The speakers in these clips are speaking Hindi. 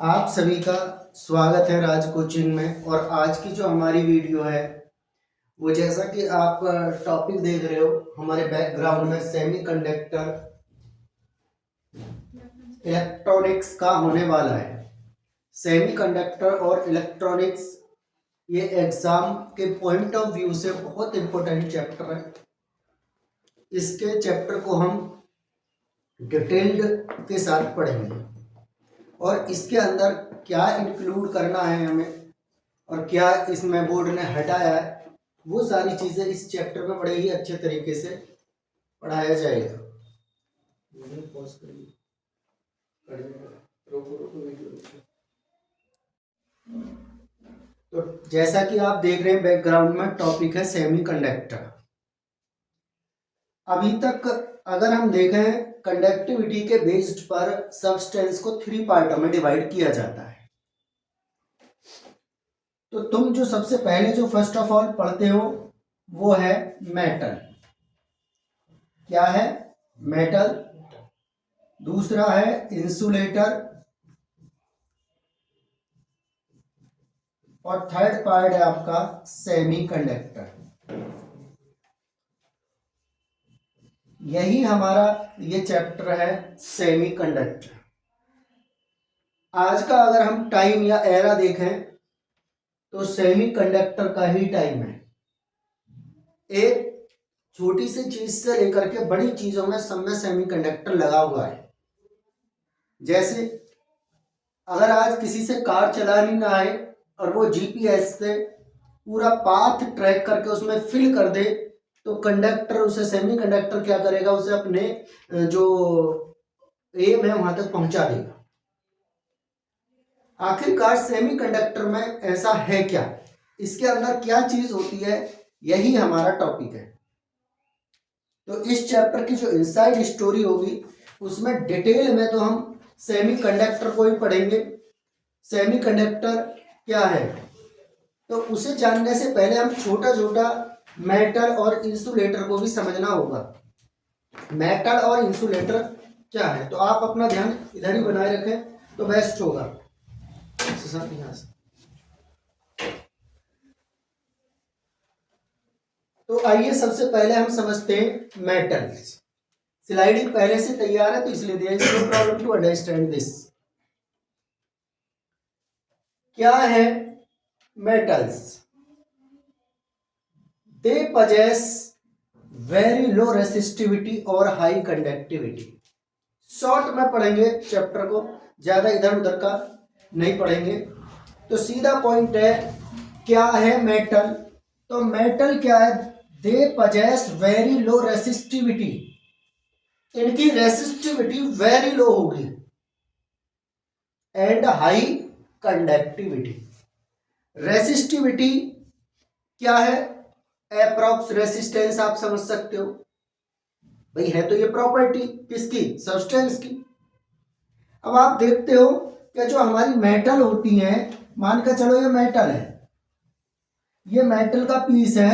आप सभी का स्वागत है राज कोचिंग में। और आज की जो हमारी वीडियो है वो, जैसा कि आप टॉपिक देख रहे हो, हमारे बैकग्राउंड में सेमीकंडक्टर इलेक्ट्रॉनिक्स का होने वाला है। सेमीकंडक्टर और इलेक्ट्रॉनिक्स ये एग्जाम के पॉइंट ऑफ व्यू से बहुत इंपॉर्टेंट चैप्टर है। इसके चैप्टर को हम डिटेल्ड के साथ पढ़ेंगे और इसके अंदर क्या इंक्लूड करना है हमें और क्या इसमें बोर्ड ने हटाया है, वो सारी चीज़ें इस चैप्टर में बड़े ही अच्छे तरीके से पढ़ाया जाएगा। तो जैसा कि आप देख रहे हैं, बैकग्राउंड में टॉपिक है सेमीकंडक्टर। अभी तक अगर हम देखें, कंडक्टिविटी के बेस्ड पर सब्सटेंस को 3 पार्टों में डिवाइड किया जाता है। तो तुम जो सबसे पहले जो फर्स्ट ऑफ ऑल पढ़ते हो वो है मेटल। क्या है? मेटल। दूसरा है इंसुलेटर और थर्ड पार्ट है आपका सेमीकंडक्टर। यही हमारा ये चैप्टर है सेमीकंडक्टर। आज का अगर हम टाइम या एरा देखें तो सेमीकंडक्टर का ही टाइम है। एक छोटी सी चीज से लेकर के बड़ी चीजों में सब में सेमीकंडक्टर लगा हुआ है। जैसे अगर आज किसी से कार चलानी ना आए और वो जीपीएस से पूरा पाथ ट्रैक करके उसमें फिल कर दे, तो कंडक्टर उसे सेमीकंडक्टर क्या करेगा, उसे अपने जो एम है वहां तक पहुंचा देगा। आखिरकार सेमीकंडक्टर में ऐसा है क्या, इसके अंदर क्या चीज होती है, यही हमारा टॉपिक है। तो इस चैप्टर की जो इनसाइड स्टोरी होगी उसमें डिटेल में तो हम सेमीकंडक्टर को ही पढ़ेंगे। सेमीकंडक्टर क्या है तो उसे जानने से पहले हम छोटा छोटा मेटल और इंसुलेटर को भी समझना होगा। मेटल और इंसुलेटर क्या है, तो आप अपना ध्यान इधर ही बनाए रखें तो बेस्ट होगा। तो आइए सबसे पहले हम समझते हैं मेटल्स। स्लाइडिंग पहले से तैयार है तो इसलिए there is no problem to understand this. क्या है metals? They possess very low resistivity और हाई कंडक्टिविटी। शॉर्ट में पढ़ेंगे चैप्टर को, ज्यादा इधर उधर का नहीं पढ़ेंगे। तो सीधा पॉइंट है, क्या है मेटल? तो मेटल क्या है? दे पजेस वेरी लो रेसिस्टिविटी। इनकी रेसिस्टिविटी वेरी लो होगी एंड हाई कंडक्टिविटी। रेसिस्टिविटी क्या है? एप्रॉक्स रेसिस्टेंस आप समझ सकते हो भाई, है तो ये प्रॉपर्टी किसकी? सब्सटेंस की। अब आप देखते हो कि जो हमारी मेटल होती है, मान के चलो ये मेटल है, ये मेटल का पीस है।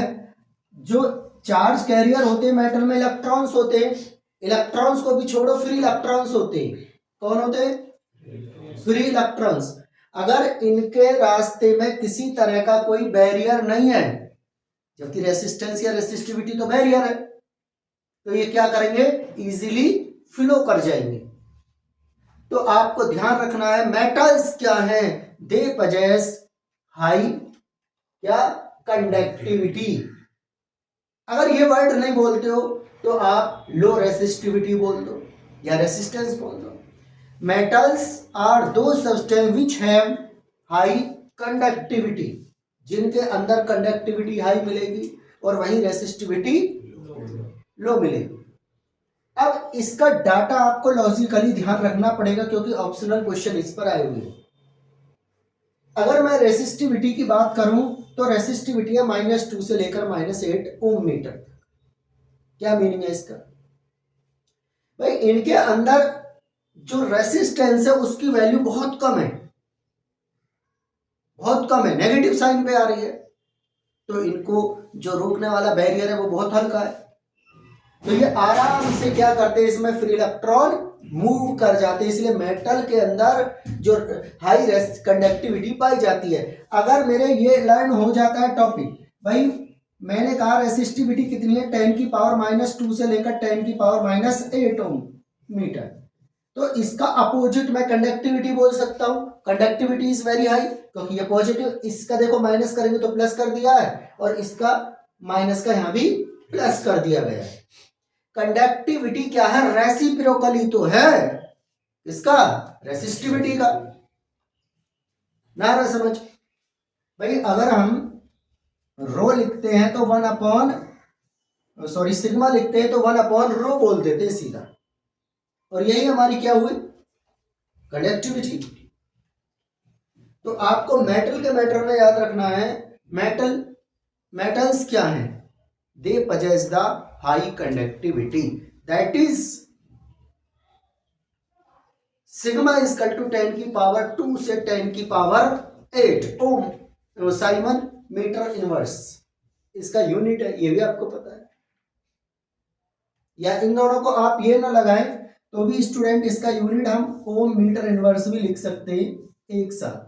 जो चार्ज कैरियर होते हैं मेटल में, इलेक्ट्रॉन्स होते हैं। इलेक्ट्रॉन्स को भी छोड़ो, फ्री इलेक्ट्रॉन्स होते हैं। कौन होते हैं? Free electrons. अगर इनके रास्ते में किसी तरह का कोई बैरियर नहीं है, जबकि रेसिस्टेंस या रेसिस्टिविटी तो बैरियर है, तो ये क्या करेंगे? इजीली फ्लो कर जाएंगे। तो आपको ध्यान रखना है मेटल्स क्या है? दे पजेस हाई क्या कंडक्टिविटी। अगर ये वर्ड नहीं बोलते हो तो आप लो रेसिस्टिविटी बोल दो या रेसिस्टेंस बोल दो। मेटल्स आर दो substance which have high conductivity, जिनके अंदर कंडक्टिविटी हाई मिलेगी और वहीं रेसिस्टिविटी लो मिलेगी। अब इसका डाटा आपको लॉजिकली ध्यान रखना पड़ेगा क्योंकि ऑप्शनल क्वेश्चन इस पर आए हुए हैं। अगर मैं रेसिस्टिविटी की बात करूं तो रेसिस्टिविटी है -2 से लेकर -8 ओम मीटर तक। क्या मीनिंग है इसका? भाई इनके अंदर जो रेसिस्टेंस है उसकी वैल्यू बहुत कम है, बहुत कम है, नेगेटिव साइन पे आ रही है। तो इनको जो रोकने वाला बैरियर है वो बहुत हल्का है। तो ये आराम से क्या करते हैं, इसमें फ्री इलेक्ट्रॉन मूव कर जाते हैं, इसलिए मेटल के अंदर जो हाई कंडक्टिविटी पाई जाती है। अगर मेरे ये लर्न हो जाता है टॉपिक, भाई मैंने कहा रेसिस्टिविटी कितनी है, 10 की पावर -2 से लेकर 10 की पावर -8 ओम मीटर, तो इसका अपोजिट मैं कंडक्टिविटी बोल सकता हूं। कंडक्टिविटी इज वेरी हाई, क्योंकि ये पॉजिटिव, इसका देखो माइनस करेंगे तो प्लस कर दिया है, और इसका माइनस का यहां भी प्लस कर दिया गया है। कंडक्टिविटी क्या है, रेसिप्रोकली तो है इसका, रेसिस्टिविटी का। ना रहा समझ भाई, अगर हम रो लिखते हैं तो 1 सिग्मा लिखते हैं तो 1/रो बोल देते हैं सीधा, और यही हमारी क्या हुई, कंडक्टिविटी। तो आपको मेटल के मैटर में याद रखना है, मेटल्स क्या हैं, they possess the high conductivity, that is sigma is equal to 10 की पावर 2 से 10 की पावर 8 ओम साइमन मीटर इनवर्स, इसका यूनिट है, ये भी आपको पता है। या इन दोनों को आप ये ना लगाएं तो भी स्टूडेंट इसका यूनिट हम ओम मीटर इनवर्स भी लिख सकते हैं एक साथ,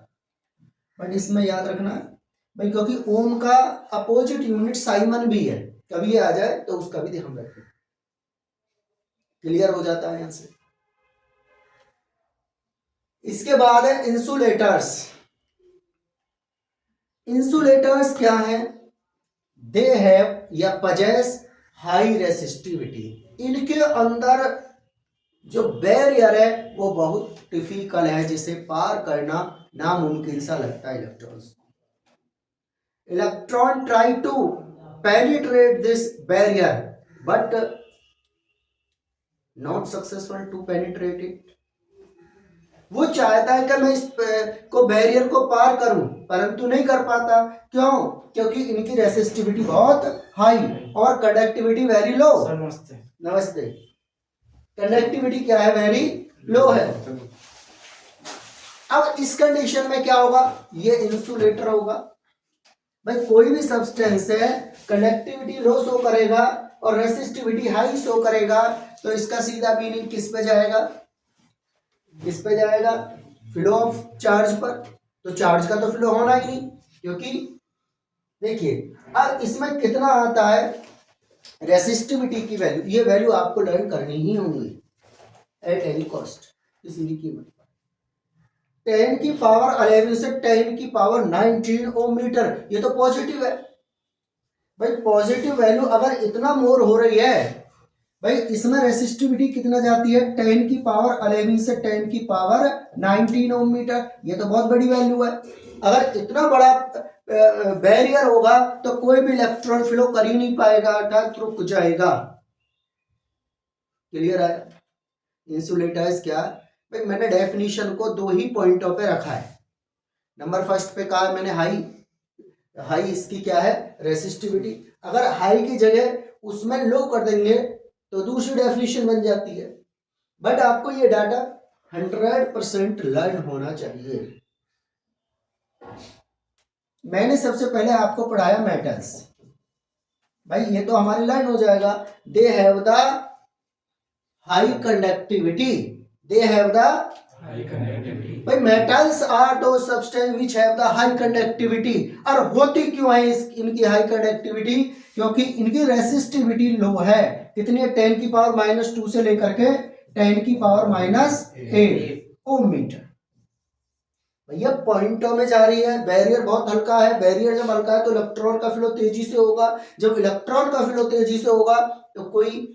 बट इसमें याद रखना भाई, क्योंकि ओम का अपोजिट यूनिट साइमन भी है, कभी ये आ जाए तो उसका भी ध्यान रखें। क्लियर हो जाता है यहां से। इसके बाद है इंसुलेटर्स। इंसुलेटर्स क्या है, दे हैव या possess हाई रेसिस्टिविटी, इनके अंदर जो बैरियर है वो बहुत डिफिकल्ट है, जिसे पार करना नामुमकिन सा लगता है। Electron try to penetrate this barrier but not successful to penetrate it. वो चाहता है कि मैं इस को बैरियर को पार करूं, परंतु नहीं कर पाता। क्यों? क्योंकि इनकी रेसिस्टिविटी बहुत हाई और कंडक्टिविटी वेरी लो। नमस्ते। कंडक्टिविटी क्या है, वेरी लो है। अब इस कंडीशन में क्या होगा, ये इंसुलेटर होगा। भाई कोई भी सब्सटेंस है, कंडक्टिविटी लो शो करेगा और रेसिस्टिविटी हाई शो करेगा, तो इसका सीधा मीनिंग किस पे जाएगा, किस पे जाएगा, फ्लो ऑफ चार्ज पर। तो चार्ज का तो फ्लो होना ही नहीं, क्योंकि देखिए अब इसमें कितना आता है रेसिस्टिविटी की वैल्यू, ये वैल्यू आपको लर्न करनी ही होंगी एट एनी कॉस्ट, किसी भी कीमत पर। 10 की पावर 11 से 10 की पावर 19 ओम मीटर, ये तो पॉजिटिव है। भाई पॉजिटिव वैल्यू अगर इतना मोर हो रही है, भाई इसमें रेसिस्टिविटी कितना जाती है, 10 की पावर 11 से 10 की पावर 19 ओम मीटर, ये तो बहुत बड़ी वैल्यू है। अगर इतना बड़ा बैरियर होगा तो कोई भी इलेक्ट्रॉन फ्लो कर ही नहीं पाएगा, अर्थात रुक जाएगा। क्लियर है? इंसुलेटर्स क्या, भाई मैंने डेफिनेशन को 2 ही पॉइंटों पे रखा है। नंबर फर्स्ट पे कहा मैंने हाई इसकी क्या है, रेसिस्टिविटी। अगर हाई की जगह उसमें लो कर देंगे तो दूसरी डेफिनेशन बन जाती है। बट आपको ये डाटा 100% लर्न होना चाहिए। मैंने सबसे पहले आपको पढ़ाया मेटल्स, भाई ये तो हमारे लर्न हो जाएगा। They have the high conductivity, they have the high conductivity. भाई मेटल्स आर दो substance which have the high conductivity. और होती क्यों है इनकी हाई कंडक्टिविटी, क्योंकि इनकी रेसिस्टिविटी लो है। कितनी है, 10 की पावर -2 से लेकर के 10 की पावर -8 ओम मीटर। भैया पॉइंटों में जा रही है। बैरियर बहुत हल्का है, बैरियर जब हल्का है तो इलेक्ट्रॉन का फ्लो तेजी से होगा। जब इलेक्ट्रॉन का फ्लो तेजी से होगा तो कोई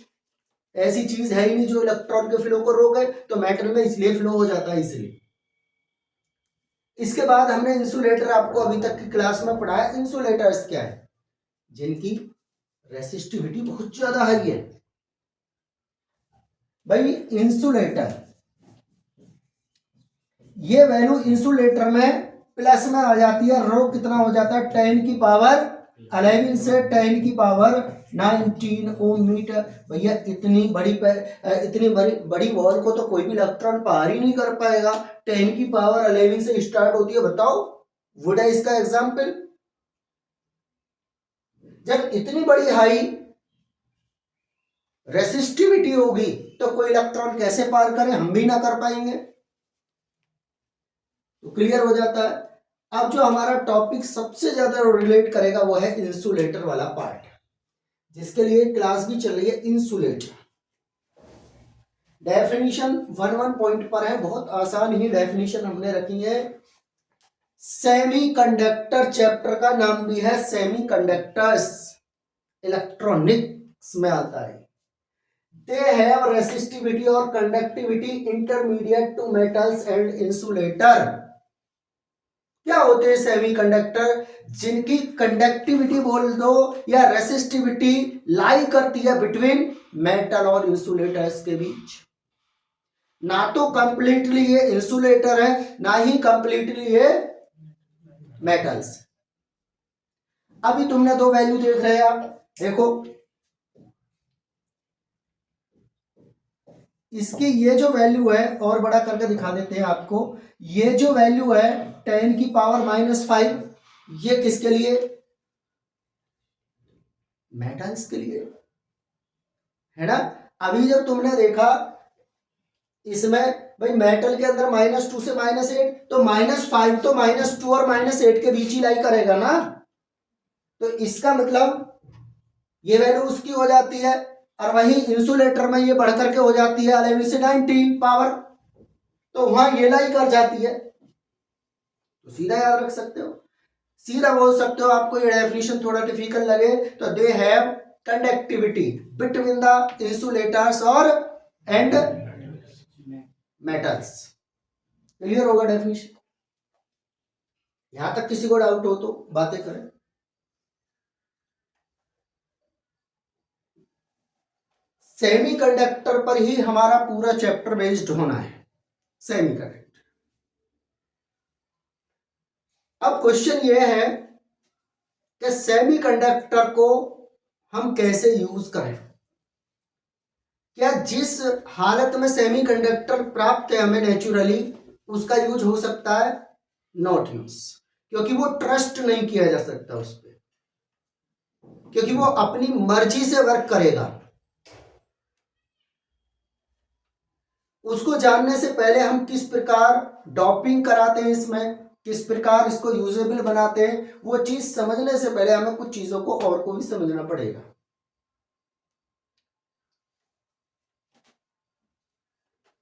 ऐसी चीज है ही नहीं जो इलेक्ट्रॉन के फ्लो को रोके, तो मेटल में इसलिए फ्लो हो जाता है, इसलिए। इसके बाद हमने इंसुलेटर आपको अभी तक की क्लास में पढ़ाया। इंसुलेटर्स क्या है, जिनकी रेसिस्टिविटी बहुत ज्यादा हाई है। भाई इंसुलेटर, ये वैल्यू इंसुलेटर में प्लस में आ जाती है। रो कितना हो जाता है, 10 की पावर 11 से 10 की पावर 19 ओम मीटर। भैया इतनी बड़ी वॉल को तो कोई भी इलेक्ट्रॉन पार ही नहीं कर पाएगा। 10 की पावर 11 से स्टार्ट होती है, बताओ वुड है इसका एग्जाम्पल। जब इतनी बड़ी हाई रेसिस्टिविटी होगी तो कोई इलेक्ट्रॉन कैसे पार करे, हम भी ना कर पाएंगे। तो क्लियर हो जाता है। अब जो हमारा टॉपिक सबसे ज्यादा रिलेट करेगा वो है इंसुलेटर वाला पार्ट, जिसके लिए क्लास भी चल रही है इंसुलेटर। डेफिनेशन 1 पॉइंट पर है, बहुत आसान ही डेफिनेशन हमने रखी है। सेमीकंडक्टर चैप्टर का नाम भी है सेमीकंडक्टर्स, इलेक्ट्रॉनिक्स में आता है। दे हैव रेसिस्टिविटी और conductivity intermediate to metals and insulator. क्या होते हैं सेमीकंडक्टर? जिनकी कंडक्टिविटी बोल दो या रेसिस्टिविटी लाई करती है बिटवीन मेटल और इंसुलेटर्स के बीच। ना तो कंप्लीटली ये इंसुलेटर है, ना ही कंप्लीटली ये मेटल्स। अभी तुमने दो वैल्यू देख रहे हैं, आप देखो इसकी ये जो वैल्यू है, और बड़ा करके दिखा देते हैं आपको। ये जो वैल्यू है 10 की पावर -5, ये किसके लिए? मेटल्स के लिए, है ना। अभी जब तुमने देखा इसमें भाई मेटल के अंदर -2 से -8, तो -5 तो -2 और -8 के बीच ही लाई करेगा ना। तो इसका मतलब ये वैल्यू उसकी हो जाती है, और वही इंसुलेटर में ये बढ़कर के हो जाती है 11 से 19 पावर, तो वहां ये लाई कर जाती है। तो सीधा याद रख सकते हो, सीधा बोल सकते हो। आपको ये डेफिनेशन थोड़ा डिफिकल्ट लगे तो they have conductivity between the insulators और एंड मेटल्स। क्लियर होगा डेफिनेशन? यहां तक किसी को डाउट हो तो बातें करें। सेमीकंडक्टर पर ही हमारा पूरा चैप्टर बेस्ड होना है, सेमीकंडक्टर। अब क्वेश्चन ये है कि सेमीकंडक्टर को हम कैसे यूज करें। क्या जिस हालत में सेमीकंडक्टर प्राप्त है हमें नेचुरली, उसका यूज हो सकता है? नॉट यूज, क्योंकि वो ट्रस्ट नहीं किया जा सकता उस पर, क्योंकि वो अपनी मर्जी से वर्क करेगा। उसको जानने से पहले हम किस प्रकार डॉपिंग कराते हैं इसमें, किस प्रकार इसको यूजेबल बनाते हैं, वो चीज समझने से पहले हमें कुछ चीजों को और को भी समझना पड़ेगा।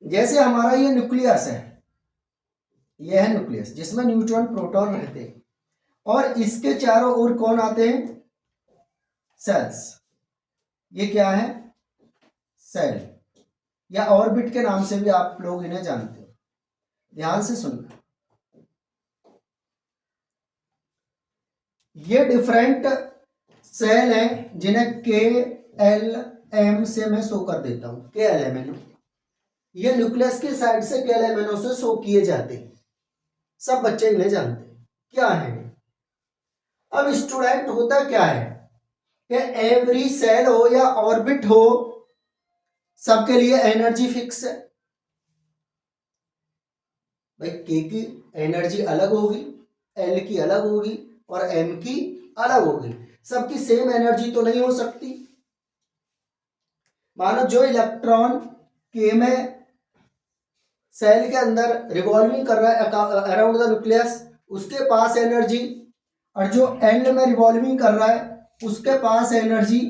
जैसे हमारा ये न्यूक्लियस है, ये है न्यूक्लियस जिसमें न्यूट्रॉन प्रोटॉन रहते हैं, और इसके चारों ओर कौन आते हैं? सेल्स। ये क्या है? सेल, या ऑर्बिट के नाम से भी आप लोग इन्हें जानते हो। ध्यान से सुनना, ये डिफरेंट सेल हैं जिन्हें KLM से मैं शो कर देता हूं, KLMNO। ये न्यूक्लियस की साइड से KLMNO से शो किए जाते हैं, सब बच्चे इन्हें जानते हैं क्या है। अब स्टूडेंट, होता क्या है कि एवरी सेल हो या ऑर्बिट हो, सबके लिए एनर्जी फिक्स है। भाई K की एनर्जी अलग होगी, L की अलग होगी और M की अलग होगी, सबकी सेम एनर्जी तो नहीं हो सकती। मानो जो इलेक्ट्रॉन K में सेल के अंदर रिवॉल्विंग कर रहा है अराउंड द न्यूक्लियस, उसके पास एनर्जी, और जो L में रिवॉल्विंग कर रहा है उसके पास एनर्जी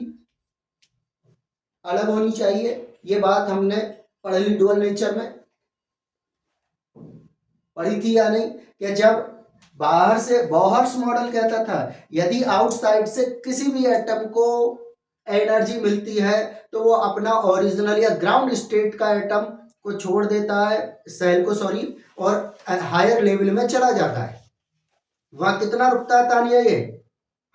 अलग होनी चाहिए। ये बात हमने पढ़ी डुअल नेचर में, पढ़ी थी या नहीं, कि जब बाहर से बोहर्स मॉडल कहता था यदि आउटसाइड से किसी भी एटम को एनर्जी मिलती है तो वो अपना ओरिजिनल या ग्राउंड स्टेट का एटम को छोड़ देता है, सेल को सॉरी, और हायर लेवल में चला जाता है। वहां कितना रुकता है तानिया? ये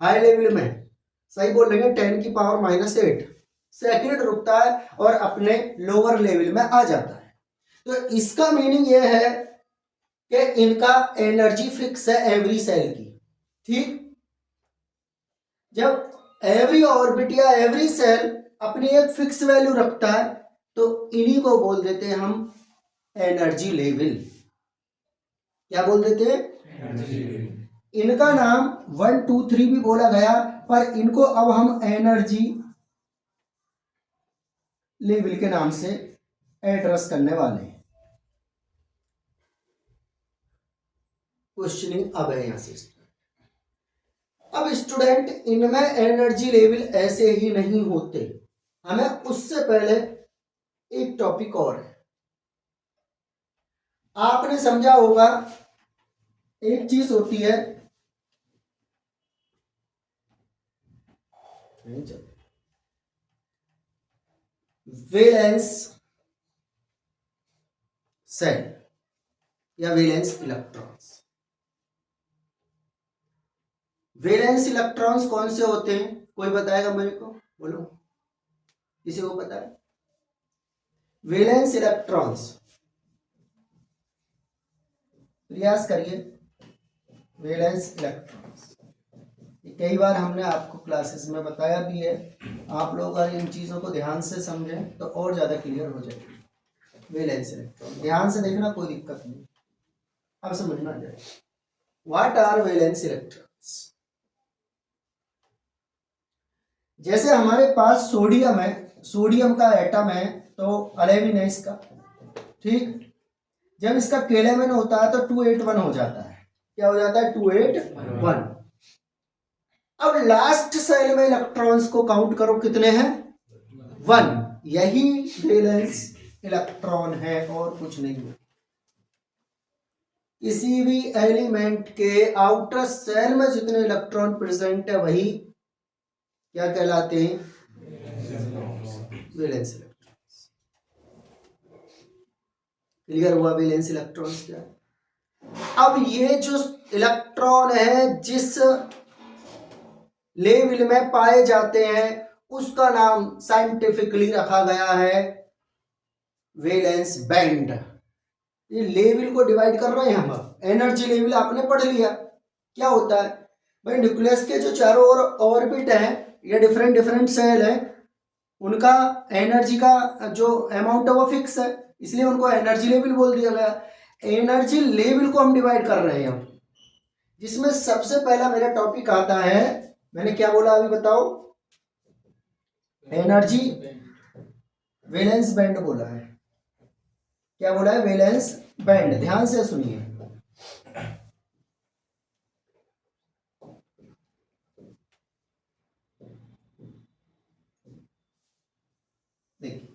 हाई लेवल में सही बोल रहे हैं 10 की पावर -8 सेकेंड रुकता है और अपने लोअर लेवल में आ जाता है। तो इसका मीनिंग ये है कि इनका एनर्जी फिक्स है एवरी सेल की, ठीक। जब एवरी ऑर्बिट या एवरी सेल अपनी एक फिक्स वैल्यू रखता है तो इन्हीं को बोल देते हैं हम एनर्जी लेवल। क्या बोल देते हैं? Energy level. इनका नाम 1 2 3 भी बोला गया, पर इनको अब हम एनर्जी लेवल के नाम से एड्रेस करने वाले हैं। क्वेश्चनिंग अब है यहां से। अब स्टूडेंट, इनमें एनर्जी लेवल ऐसे ही नहीं होते, हमें उससे पहले एक टॉपिक और है। आपने समझा होगा एक चीज होती है वैलेंस सेल या वैलेंस इलेक्ट्रॉन्स। वैलेंस इलेक्ट्रॉन्स कौन से होते हैं, कोई बताएगा मेरे को? बोलो, किसी को पता है? वैलेंस इलेक्ट्रॉन्स, प्रयास करिए। वैलेंस इलेक्ट्रॉन्स कई बार हमने आपको क्लासेस में बताया भी है, आप लोग अगर इन चीज़ों को ध्यान से समझें तो और ज़्यादा क्लियर हो जाएगी। वैलेंस इलेक्ट्रॉन ध्यान से देखना, कोई दिक्कत नहीं, अब समझ में आ जाएगा। What are valence electrons? जैसे हमारे पास सोडियम है, सोडियम का एटम है तो 11 है इसका, ठीक। जब इसका केलेमन होता है तो 281 हो जाता है। क्या हो जाता है? 281। अब लास्ट सेल में इलेक्ट्रॉन्स को काउंट करो, कितने हैं? 1। यही वैलेंस इलेक्ट्रॉन है और कुछ नहीं है। किसी भी एलिमेंट के आउटर सेल में जितने इलेक्ट्रॉन प्रेजेंट है वही क्या कहलाते हैं? Valence electrons. क्लियर हुआ वैलेंस इलेक्ट्रॉन्स क्या है? अब ये जो इलेक्ट्रॉन है जिस लेवल में पाए जाते हैं उसका नाम साइंटिफिकली रखा गया है वैलेंस बैंड। ये लेवल को डिवाइड कर रहे हैं हम। एनर्जी लेवल आपने पढ़ लिया क्या होता है भाई। न्यूक्लियस के जो चारों ओर ऑर्बिट है या डिफरेंट डिफरेंट सेल है, उनका एनर्जी का जो अमाउंट है वो फिक्स है, इसलिए उनको एनर्जी लेवल बोल दिया गया। एनर्जी लेवल को हम डिवाइड कर रहे हैं, जिसमें सबसे पहला मेरा टॉपिक आता है, मैंने क्या बोला अभी बताओ? एनर्जी वैलेंस बैंड बोला है। क्या बोला है? Valence band. ध्यान से सुनिए। देखिए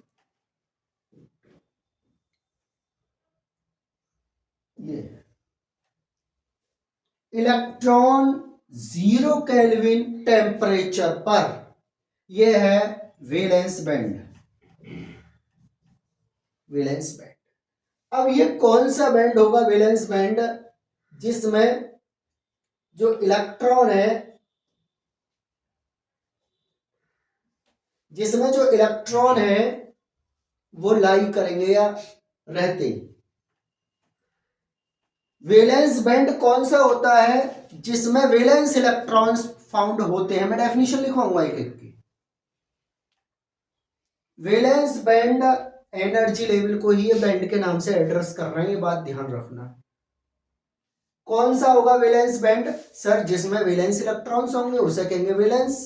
ये इलेक्ट्रॉन 0 केल्विन टेम्परेचर पर, यह है वैलेंस बैंड। Valence band. अब ये कौन सा बैंड होगा वैलेंस बैंड? जिसमें जो इलेक्ट्रॉन है, जिसमें जो इलेक्ट्रॉन है वो लाई करेंगे या रहते। वैलेंस बैंड कौन सा होता है? जिसमें वैलेंस इलेक्ट्रॉन्स फाउंड होते हैं। मैं डेफिनेशन लिखवाऊंगा एक एक की। वैलेंस बैंड एनर्जी लेवल को ही बैंड के नाम से एड्रेस कर रहे हैं, ये बात ध्यान रखना। कौन सा होगा वैलेंस बैंड? सर जिसमें वैलेंस इलेक्ट्रॉन्स होंगे उसे कहेंगे वैलेंस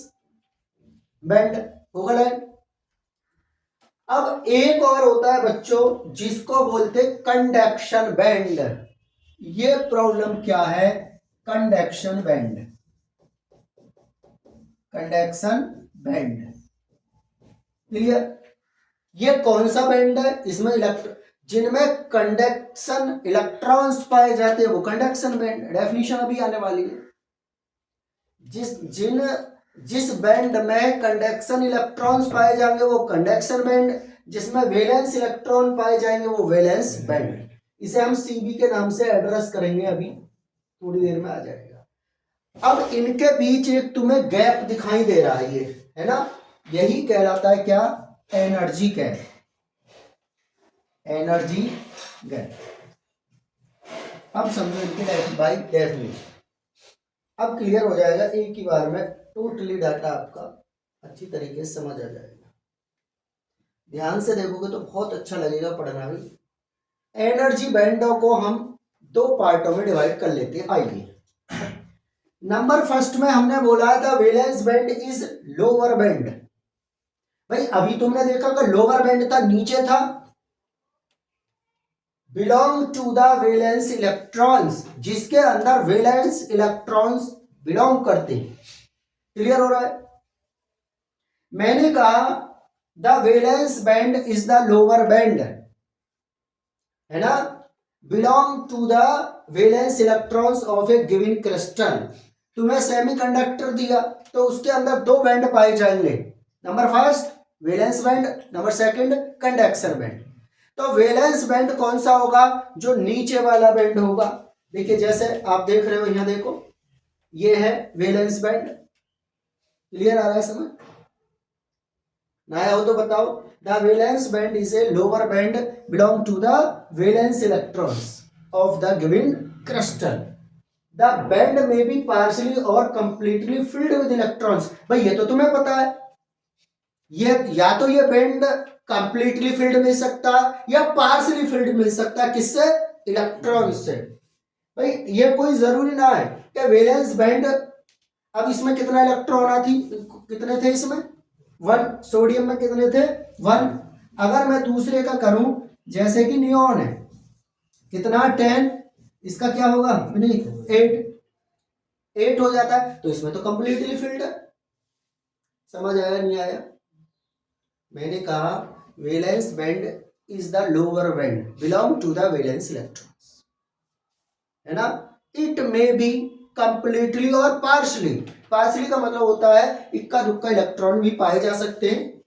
बैंड। होगा लाइन। अब एक और होता है बच्चों जिसको बोलते कंडक्शन बैंड। ये प्रॉब्लम क्या है? Conduction band. Conduction band clear? ये कौन सा बैंड है? इसमें जिनमें कंडक्शन इलेक्ट्रॉन्स पाए जाते हैं वो कंडक्शन बैंड। डेफिनेशन अभी आने वाली है। जिस बैंड में कंडक्शन इलेक्ट्रॉन्स पाए जाएंगे वो कंडक्शन बैंड, जिसमें वैलेंस इलेक्ट्रॉन पाए जाएंगे वो वैलेंस बैंड। इसे हम सीबी के नाम से एड्रेस करेंगे, अभी थोड़ी देर में आ जाएगा। अब इनके बीच एक तुम्हें गैप दिखाई दे रहा है, ये है ना, यही कहलाता है क्या? Energy gap. Energy gap. अब समझो इनके बाय डेफिनेशन। अब क्लियर हो जाएगा एक ही बार में, टोटली डाटा आपका अच्छी तरीके से समझ आ जाएगा। ध्यान से देखोगे तो बहुत अच्छा लगेगा पढ़ना भी। एनर्जी बैंडों को हम दो पार्टों में डिवाइड कर लेते हैं। आइए, नंबर फर्स्ट में हमने बोला था valence band is lower band. भाई अभी तुमने देखा कि लोअर बैंड था, नीचे था belong to the valence electrons, जिसके अंदर वैलेंस इलेक्ट्रॉन्स बिलोंग करते हैं। क्लियर हो रहा है? मैंने कहा the valence band is the lower band, है ना, belong to the valence electrons of a given crystal. तुम्हें सेमीकंडक्टर दिया तो उसके अंदर दो बैंड पाए जाएंगे, number first valence band, number second conduction band. तो वैलेंस बैंड कौन सा होगा? जो नीचे वाला बैंड होगा। देखिए जैसे आप देख रहे हो, यहां देखो, ये है वैलेंस बैंड। क्लियर आ रहा है समझ? ना आया हो तो बताओ। The valence band is a lower band belong to the valence electrons of the given crystal. The band में बी पार्शियली और कंप्लीटली फिल्ड विद इलेक्ट्रॉन्स। भाई ये तो तुम्हें पता है, ये या तो ये बैंड कंप्लीटली फील्ड मिल सकता या पार्शियली फील्ड मिल सकता, किससे? इलेक्ट्रॉन से। भाई ये कोई जरूरी ना है कि वैलेंस बैंड, अब इसमें कितना इलेक्ट्रॉन थी, कितने थे इसमें? 1। सोडियम में कितने थे? 1। अगर मैं दूसरे का करूं, जैसे कि नियॉन है, कितना? 10, इसका क्या होगा? 8 हो जाता है, तो इसमें तो कंप्लीटली फील्ड है। समझ आया नहीं आया? मैंने कहा valence band is the lower band belong to the valence electrons, है ना। इट मे बी कंप्लीटली और पार्शली। पार्शली का मतलब होता है इक्का दुक्का इलेक्ट्रॉन भी पाए जा सकते हैं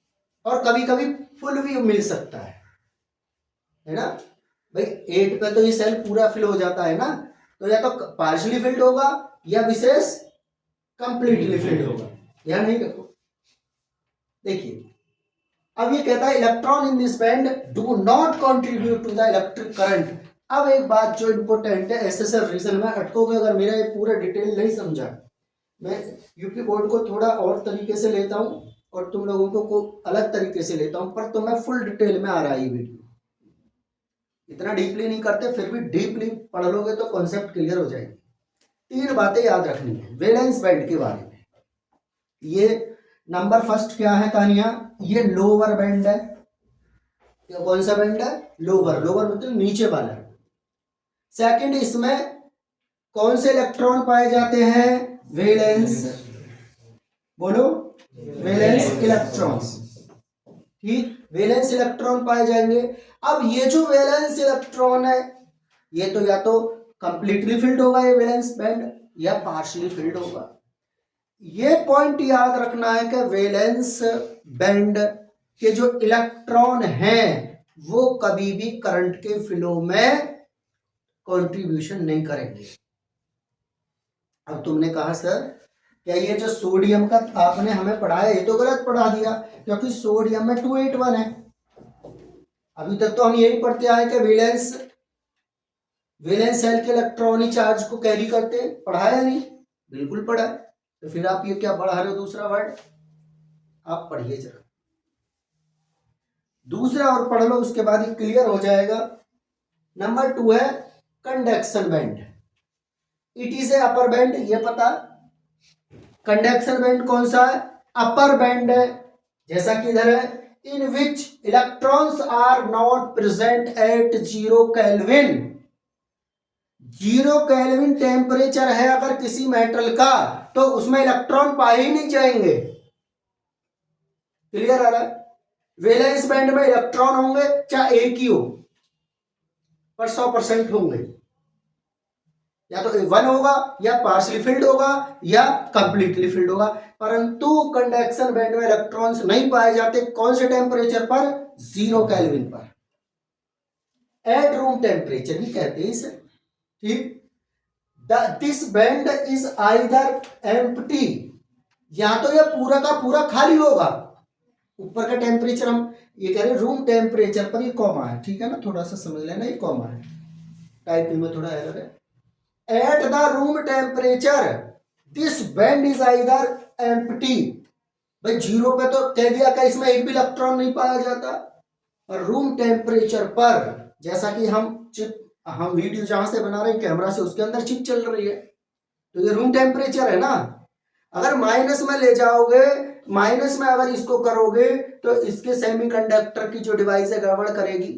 और कभी कभी फुल भी मिल सकता है ना। भाई 8 पे तो ये सेल पूरा फिल हो जाता है ना, तो या तो पार्शली फिल्ड होगा या विशेष कंप्लीटली फिल्ड होगा, या नहीं? रखो देखिए, अब ये कहता है electron in this band do not contribute to the electric current. अब एक बात जो इंपॉर्टेंट है, एसएसएल रीजन में अटकोगे अगर मेरा ये पूरा डिटेल नहीं समझा। मैं यूपी बोर्ड को थोड़ा और तरीके से लेता हूं और तुम लोगों को अलग तरीके से लेता हूं, पर तुम्हें फुल डिटेल में आ रहा है ये वीडियो। इतना डीपली नहीं करते, फिर भी डीपली पढ़ लोगे तो कॉन्सेप्ट क्लियर हो जाएगी। 3 बातें याद रखनी है वैलेंस बैंड के बारे में। ये नंबर फर्स्ट क्या है तानिया? ये लोअर बैंड है। कौन सा बैंड है? लोअर। लोअर मतलब नीचे वाला। सेकंड, इसमें कौन से इलेक्ट्रॉन पाए जाते हैं? वैलेंस, बोलो, वैलेंस इलेक्ट्रॉन्स। ठीक, वैलेंस इलेक्ट्रॉन पाए जाएंगे। अब ये जो वैलेंस इलेक्ट्रॉन है, ये तो या तो कंप्लीटली फिल्ड होगा ये वैलेंस बैंड, या पार्शियली फिल्ड होगा। ये पॉइंट याद रखना है कि वैलेंस बैंड के जो इलेक्ट्रॉन हैं वो कभी भी करंट के फ्लो में कंट्रीब्यूशन नहीं करेंगे। अब तुमने कहा सर क्या ये जो सोडियम का आपने हमें पढ़ाया ये तो गलत पढ़ा दिया, क्योंकि सोडियम में 281 है। अभी तक तो हम यही पढ़ते आए कि वैलेंस सेल के इलेक्ट्रॉनिक चार्ज को कैरी करते हैं। पढ़ाया नहीं? बिल्कुल पढ़ा। तो फिर आप ये क्या पढ़ा रहे हो दूसरा वर्ड? आप पढ़िए जरा दूसरा और पढ़ लो, उसके बाद ही क्लियर हो जाएगा। नंबर 2 है conduction band. It is A upper band, ये पता। कंडक्शन बैंड कौन सा है? अपर बैंड है, जैसा कि इधर है, in which electrons are not present at 0 kelvin. 0 kelvin temperature है अगर किसी मेटल का, तो उसमें इलेक्ट्रॉन पाए ही नहीं जाएंगे। क्लियर आ रहा है? वैलेंस बैंड में इलेक्ट्रॉन होंगे चाहे एक ही हो, पर 100% होंगे। या तो 1 होगा, या पार्शियली फिल्ड होगा, या कंप्लीटली फिल्ड होगा। परंतु कंडक्शन बैंड में इलेक्ट्रॉन्स नहीं पाए जाते। कौन से टेम्परेचर पर? 0 केल्विन पर, एट रूम टेम्परेचर भी कहते हैं इसे। ठीक, this band is either empty, या तो यह पूरा का पूरा खाली होगा। ऊपर का टेम्परेचर हम ये कह रहे हैं रूम टेम्परेचर पर, ये कॉमा है, ठीक है ना, थोड़ा सा समझ लेना, ये कॉमा है, टाइपिंग में थोड़ा एरर है। At the room temperature this band is either empty. भाई 0 पे तो कह दिया कि इसमें एक भी इलेक्ट्रॉन नहीं पाया जाता, और रूम टेम्परेचर पर, जैसा कि हम वीडियो जहां से बना रहे हैं कैमरा से, उसके अंदर चिप चल रही है, तो ये रूम टेम्परेचर है ना। अगर माइनस में ले जाओगे माइनस में अगर इसको करोगे तो इसके सेमीकंडक्टर की जो डिवाइस है गड़बड़ करेगी।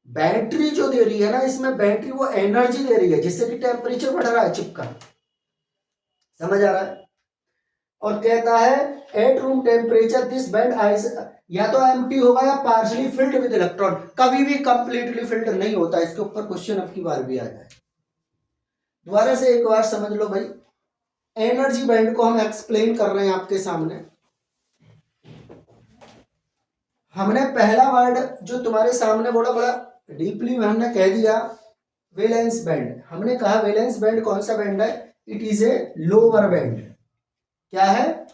बैटरी जो दे रही है ना, इसमें बैटरी वो एनर्जी दे रही है जिससे कि टेम्परेचर बढ़ रहा है चिप का। समझ आ रहा है? और कहता है at room temperature this band ice या तो एम्प्टी होगा या पार्शली फिल्ड विद इलेक्ट्रॉन, कभी भी कंप्लीटली फिल्ड नहीं होता। इसके ऊपर क्वेश्चन अब की बार भी आ जाए। दोबारा से एक बार समझ लो भाई, एनर्जी बैंड को हम एक्सप्लेन कर रहे हैं आपके सामने। हमने पहला वर्ड जो तुम्हारे सामने बोला बड़ा डीपली में हमने कह दिया वैलेंस बैंड। हमने कहा वैलेंस बैंड कौन सा बैंड है? It is a lower band. क्या है?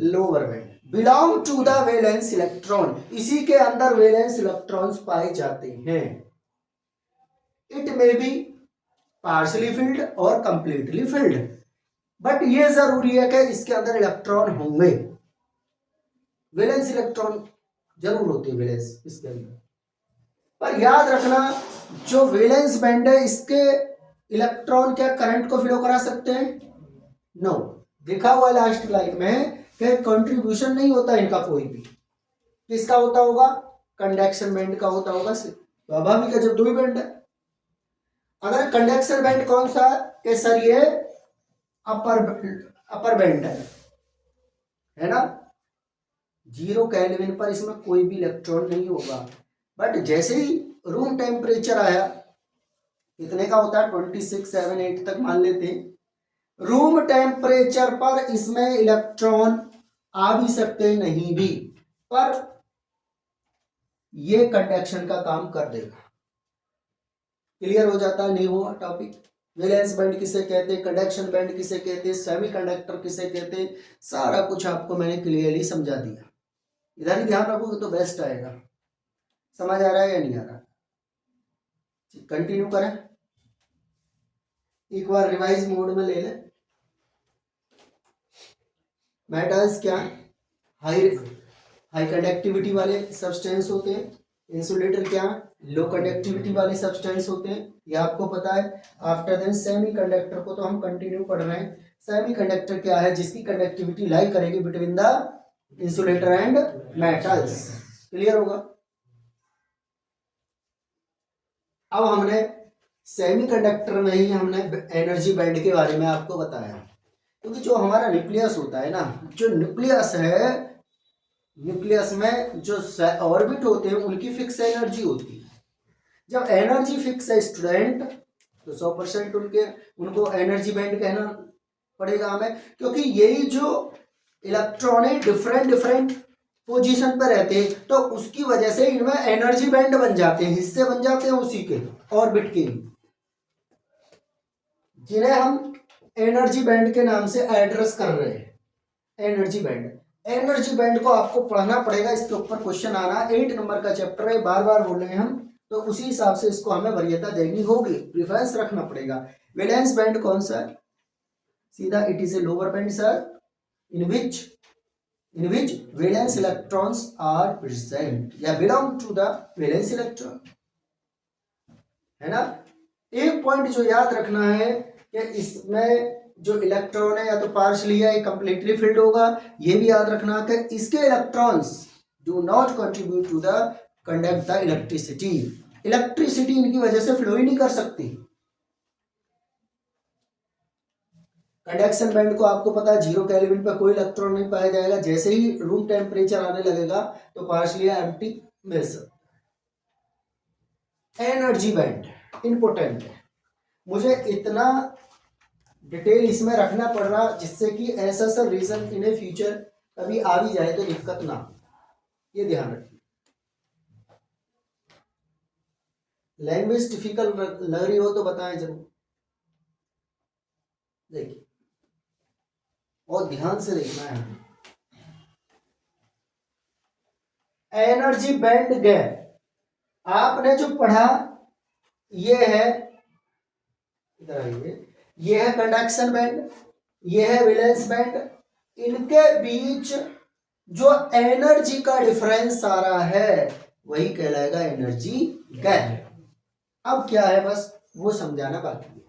Lower band. Belong to the valence electron, इसी के अंदर वैलेंस इलेक्ट्रॉन्स पाए जाते हैं। It may be partially filled और कंप्लीटली फिल्ड, बट ये जरूरी है कि इसके अंदर इलेक्ट्रॉन होंगे। वैलेंस इलेक्ट्रॉन जरूर होते हैं वैलेंस इसके अंदर। पर याद रखना जो वैलेंस बैंड है इसके इलेक्ट्रॉन क्या करंट को फ्लो करा सकते हैं? नो। देखा हुआ लास्ट लाइन में कि कंट्रीब्यूशन नहीं होता इनका कोई भी। किसका होता होगा? कंडक्शन बैंड का होता होगा। स्वाभाविक है जब दो ही बैंड है। अगर कंडक्शन बैंड कौन सा है सर? ये अपर बैंड है ना। 0 केल्विन पर इसमें कोई भी इलेक्ट्रॉन नहीं होगा। बट जैसे ही रूम टेम्परेचर आया, कितने का होता है? 26, 7, 8 तक मान लेते हैं। रूम टेम्परेचर पर इसमें इलेक्ट्रॉन आ भी सकते नहीं भी, पर ये कंडक्शन का काम कर देगा। क्लियर हो जाता है? नहीं हुआ टॉपिक? वैलेंस बैंड किसे कहते हैं, कंडक्शन बैंड किसे कहते हैं, सेमीकंडक्टर किसे कहते हैं, सारा कुछ आपको मैंने क्लियरली समझा दिया। इधर ही ध्यान रखोगे तो बेस्ट आएगा। समझ आ रहा है या नहीं आ रहा? कंटिन्यू करें, एक बार रिवाइज मोड में ले लें। मेटल्स क्या? हाई कंडक्टिविटी वाले सब्सटेंस होते हैं। इंसुलेटर क्या? लो कंडक्टिविटी वाले सब्सटेंस होते हैं, ये आपको पता है। आफ्टर देन सेमीकंडक्टर को तो हम कंटिन्यू पढ़ रहे हैं। सेमीकंडक्टर क्या है? जिसकी कंडक्टिविटी लाई करेगी between the insulator and metals. Clear होगा? अब हमने सेमीकंडक्टर में ही हमने एनर्जी बैंड के बारे में आपको बताया, क्योंकि जो हमारा न्यूक्लियस होता है ना, जो न्यूक्लियस है, न्यूक्लियस में जो ऑर्बिट होते हैं उनकी फिक्स एनर्जी होती है। जब एनर्जी फिक्स है स्टूडेंट, तो 100% उनको एनर्जी बैंड कहना पड़ेगा हमें, क्योंकि यही जो इलेक्ट्रॉन है डिफरेंट पोजीशन पर रहते हैं, तो उसकी वजह से इनमें एनर्जी बैंड बन जाते हैं, हिस्से बन जाते हैं उसी के ऑर्बिट के, जिन्हें हम एनर्जी बैंड के नाम से एड्रेस कर रहे हैं। एनर्जी बैंड को आपको पढ़ना पड़ेगा, इसके ऊपर क्वेश्चन आना। 8 नंबर का चैप्टर है, बार बार बोल रहे हैं हम, तो उसी हिसाब से इसको हमें वरीयता देनी होगी, प्रिफरेंस रखना पड़ेगा। वैलेंस बैंड कौन सा है? सीधा it is a lower band sir, in which valence electrons are present या belong to the valence electron, है ना। एक पॉइंट जो याद रखना है कि इसमें जो इलेक्ट्रॉन है या तो पार्शली या कंप्लीटली फिल्ड होगा। ये भी याद रखना कि इसके electrons do not contribute to the conduct the electricity. Electricity इनकी वजह से फ्लो ही नहीं कर सकती। कंडक्शन बैंड को आपको पता है 0 केल्विन पर कोई इलेक्ट्रॉन नहीं पाया जाएगा। जैसे ही रूम टेम्परेचर आने लगेगा तो पार्शली एम्प्टी मिल सकता है। एनर्जी बैंड इंपॉर्टेंट है, मुझे इतना डिटेल इसमें रखना पड़ रहा जिससे कि ऐसा सा रीजन इन फ्यूचर कभी आ भी जाए तो दिक्कत ना, ये ध्यान रखिए। लैंग्वेज डिफिकल्ट लग रही हो तो बताएं जरूर। देखिए और ध्यान से देखना है। एनर्जी बैंड गैप आपने जो पढ़ा ये है, इधर आइए, ये है कंडक्शन बैंड, ये है वैलेंस बैंड। इनके बीच जो एनर्जी का डिफरेंस आ रहा है वही कहलाएगा एनर्जी गैप। अब क्या है बस वो समझाना बाकी है।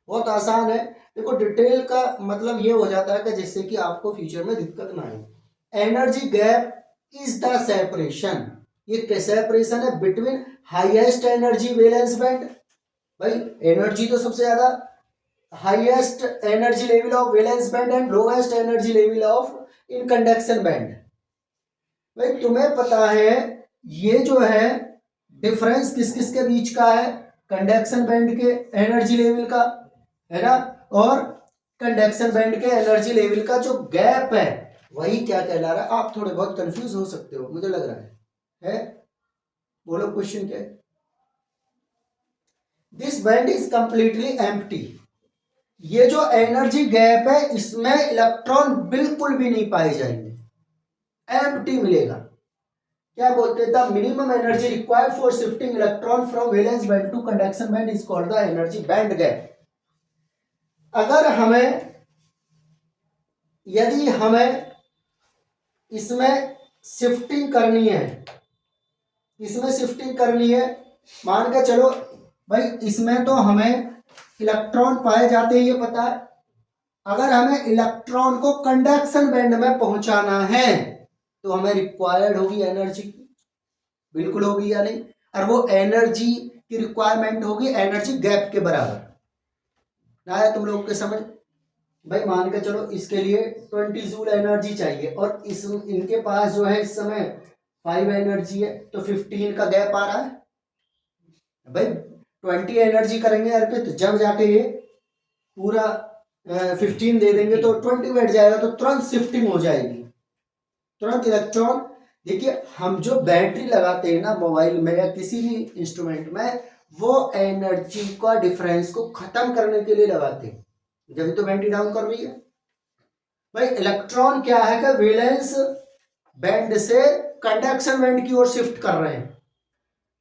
बहुत आसान है। देखो डिटेल का मतलब ये हो जाता है कि जिससे कि आपको फ्यूचर में दिक्कत ना आए। Energy gap is the separation, ये सेपरेशन है between highest energy valence band, भाई एनर्जी तो सबसे ज्यादा highest energy level of valence band and lowest energy level of in conduction band. भाई तुम्हें पता है ये जो है डिफरेंस किस किस के बीच का है, कंडक्शन बैंड के एनर्जी लेवल का, है ना, और कंडक्शन बैंड के एनर्जी लेवल का जो गैप है वही क्या कहला रहा है। आप थोड़े बहुत कंफ्यूज हो सकते हो मुझे लग रहा है? बोलो क्वेश्चन क्या है? This band is completely empty, ये जो एनर्जी गैप है इसमें इलेक्ट्रॉन बिल्कुल भी नहीं पाए जाएंगे, एम्प्टी मिलेगा। क्या बोलते हैं? The minimum energy required for shifting electron from valence band to conduction band is called the energy band gap. अगर हमें, यदि हमें इसमें शिफ्टिंग करनी है, इसमें शिफ्टिंग करनी है, मान के चलो भाई इसमें तो हमें इलेक्ट्रॉन पाए जाते हैं ये पता है, अगर हमें इलेक्ट्रॉन को कंडक्शन बैंड में पहुंचाना है तो हमें रिक्वायर्ड होगी एनर्जी, बिल्कुल होगी या नहीं, और वो एनर्जी की रिक्वायरमेंट होगी एनर्जी गैप के बराबर। ना है तुम लोग के समझ? भाई मान के चलो इसके लिए 20 जूल एनर्जी चाहिए और इस इनके पास जो है इस समय 5 एनर्जी है, तो 15 का गैप आ रहा है। भाई 20 एनर्जी करेंगे अर्पित, जब जाके ये पूरा 15 दे देंगे तो 20 बैठ जाएगा, तो तुरंत शिफ्टिंग हो जाएगी, तुरंत इलेक्ट्रॉन। देखिए हम जो बैटरी लगाते हैं ना मोबाइल में या किसी भी इंस्ट्रूमेंट में, वो एनर्जी का डिफरेंस को खत्म करने के लिए लगाते हैं, जब तो बैटरी डाउन कर रही है। भाई इलेक्ट्रॉन क्या है कि वैलेंस बैंड से कंडक्शन बैंड की ओर शिफ्ट कर रहे हैं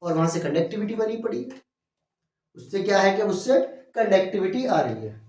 और वहां से कंडक्टिविटी बनी पड़ी, उससे क्या है कि उससे कंडक्टिविटी आ रही है।